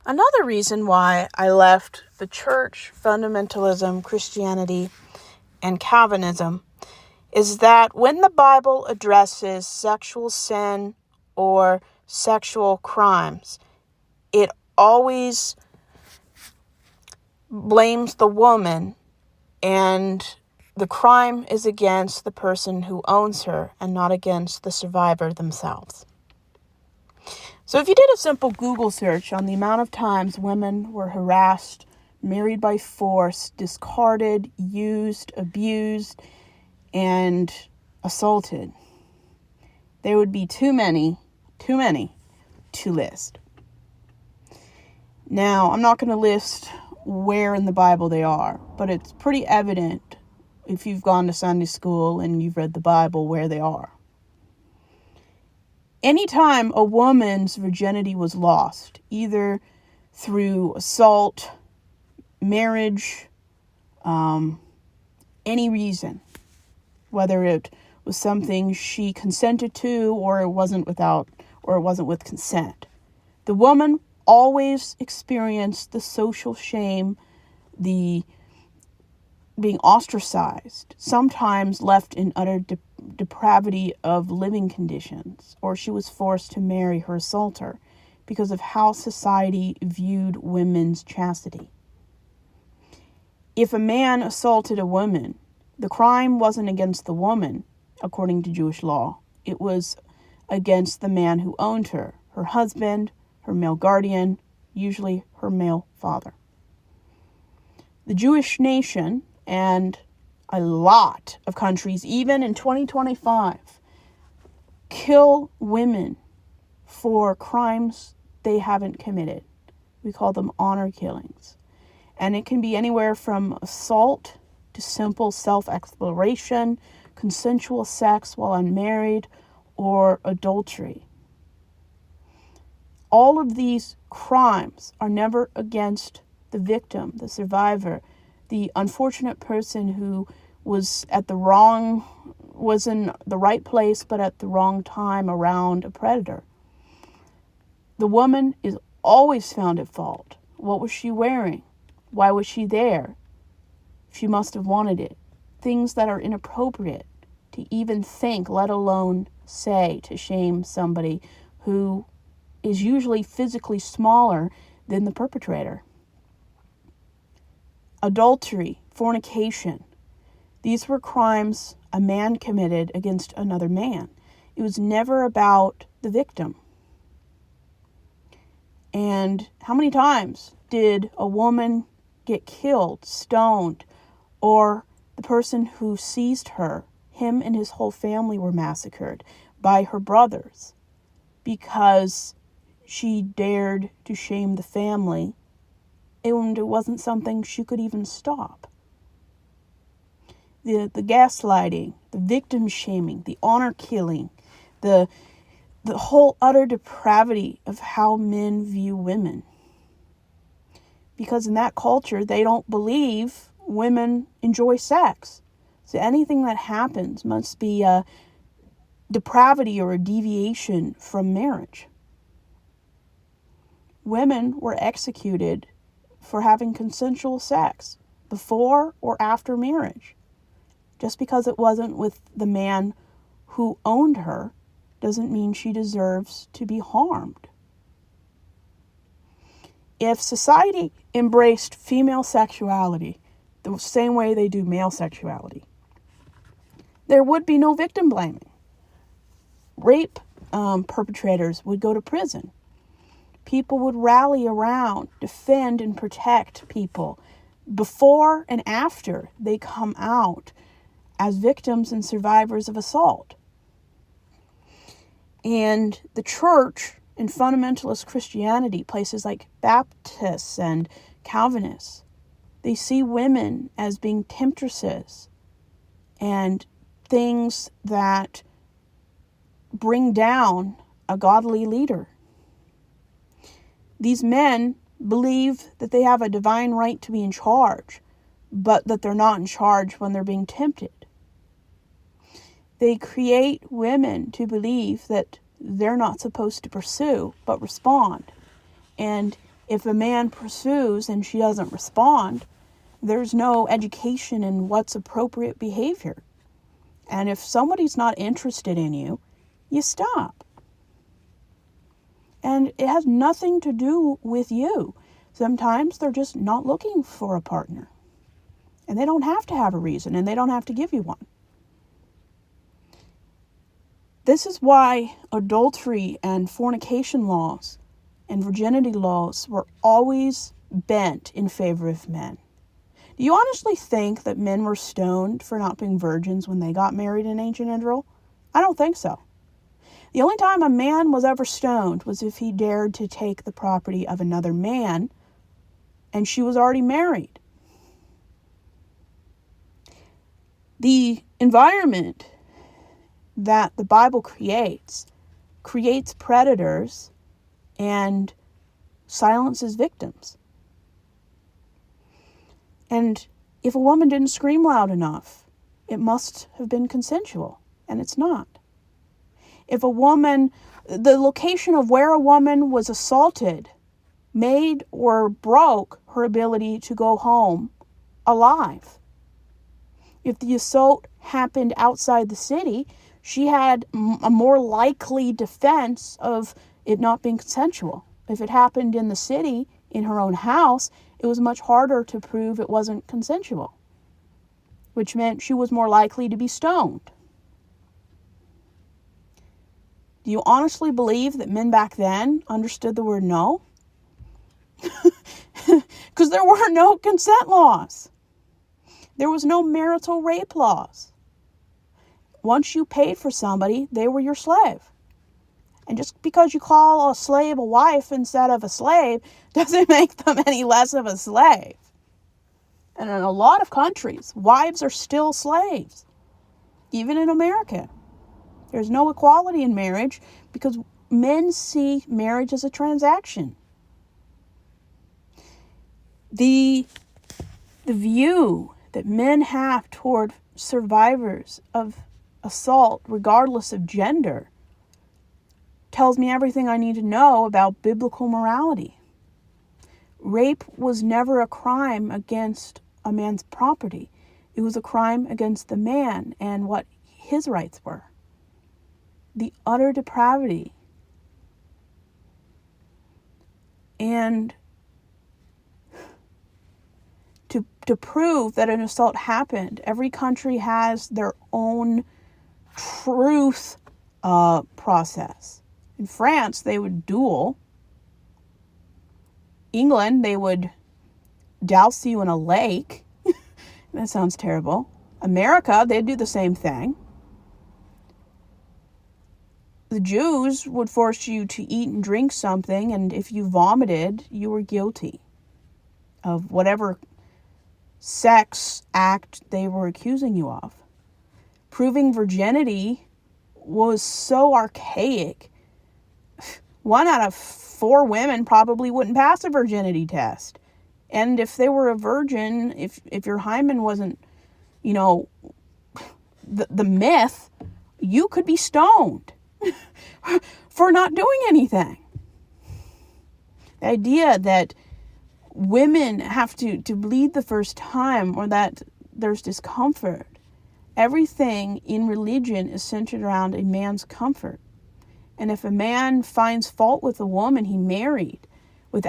Another reason why I left the church, fundamentalism, Christianity, and Calvinism is that when the Bible addresses sexual sin or sexual crimes, it always blames the woman, and the crime is against the person who owns her and not against the survivor themselves. So if you did a simple Google search on the amount of times women were harassed, married by force, discarded, used, abused, and assaulted, there would be too many to list. Now, I'm not going to list where in the Bible they are, but it's pretty evident if you've gone to Sunday school and you've read the Bible where they are. Anytime a woman's virginity was lost, either through assault, marriage, any reason, whether it was something she consented to or it wasn't with consent, the woman always experienced the social shame, the being ostracized, sometimes left in utter depravity of living conditions, or she was forced to marry her assaulter because of how society viewed women's chastity. If a man assaulted a woman, the crime wasn't against the woman, according to Jewish law. It was against the man who owned her husband, her male guardian, usually her male father. The Jewish nation and a lot of countries, even in 2025, kill women for crimes they haven't committed. We call them honor killings. And it can be anywhere from assault to simple self-exploration, consensual sex while unmarried, or adultery. All of these crimes are never against the victim, the survivor, the unfortunate person who was in the right place but at the wrong time around a predator. The woman is always found at fault. What was she wearing? Why was she there? She must have wanted it. Things that are inappropriate to even think, let alone say, to shame somebody who is usually physically smaller than the perpetrator. Adultery, fornication. These were crimes a man committed against another man. It was never about the victim. And how many times did a woman get killed, stoned, or the person who seized her, him and his whole family were massacred by her brothers because she dared to shame the family, and it wasn't something she could even stop. The gaslighting, the victim shaming, the honor killing, the whole utter depravity of how men view women. Because in that culture, they don't believe women enjoy sex. So anything that happens must be a depravity or a deviation from marriage. Women were executed for having consensual sex before or after marriage. Just because it wasn't with the man who owned her doesn't mean she deserves to be harmed. If society embraced female sexuality the same way they do male sexuality, there would be no victim blaming. Rape perpetrators would go to prison. People would rally around, defend and protect people before and after they come out as victims and survivors of assault. And the church in fundamentalist Christianity, places like Baptists and Calvinists, they see women as being temptresses and things that bring down a godly leader. These men believe that they have a divine right to be in charge, but that they're not in charge when they're being tempted. They create women to believe that they're not supposed to pursue, but respond. And If a man pursues and she doesn't respond, there's no education in what's appropriate behavior. And if somebody's not interested in you, you stop. And it has nothing to do with you. Sometimes they're just not looking for a partner. And they don't have to have a reason, and they don't have to give you one. This is why adultery and fornication laws and virginity laws were always bent in favor of men. Do you honestly think that men were stoned for not being virgins when they got married in ancient Israel? I don't think so. The only time a man was ever stoned was if he dared to take the property of another man and she was already married. The environment that the Bible creates predators and silences victims. And if a woman didn't scream loud enough, it must have been consensual, and it's not. If a woman, the location of where a woman was assaulted made or broke her ability to go home alive. If the assault happened outside the city, she had a more likely defense of it not being consensual. If it happened in the city, in her own house, it was much harder to prove it wasn't consensual, which meant she was more likely to be stoned. Do you honestly believe that men back then understood the word no? Because there were no consent laws. There was no marital rape laws. Once you paid for somebody, they were your slave. And just because you call a slave a wife instead of a slave doesn't make them any less of a slave. And in a lot of countries, wives are still slaves. Even in America. There's no equality in marriage because men see marriage as a transaction. The view that men have toward survivors of assault, regardless of gender, tells me everything I need to know about biblical morality. Rape was never a crime against a man's property. It was a crime against the man and what his rights were. The utter depravity. And to prove that an assault happened, every country has their own truth process. In France, they would duel. England, they would douse you in a lake. That sounds terrible. America, they'd do the same thing. The Jews would force you to eat and drink something, and if you vomited, you were guilty of whatever sex act they were accusing you of. Proving virginity was so archaic. 1 out of 4 women probably wouldn't pass a virginity test. And if they were a virgin, if your hymen wasn't, the myth, you could be stoned for not doing anything. The idea that women have to bleed the first time or that there's discomfort. Everything in religion is centered around a man's comfort. And if a man finds fault with a woman he married,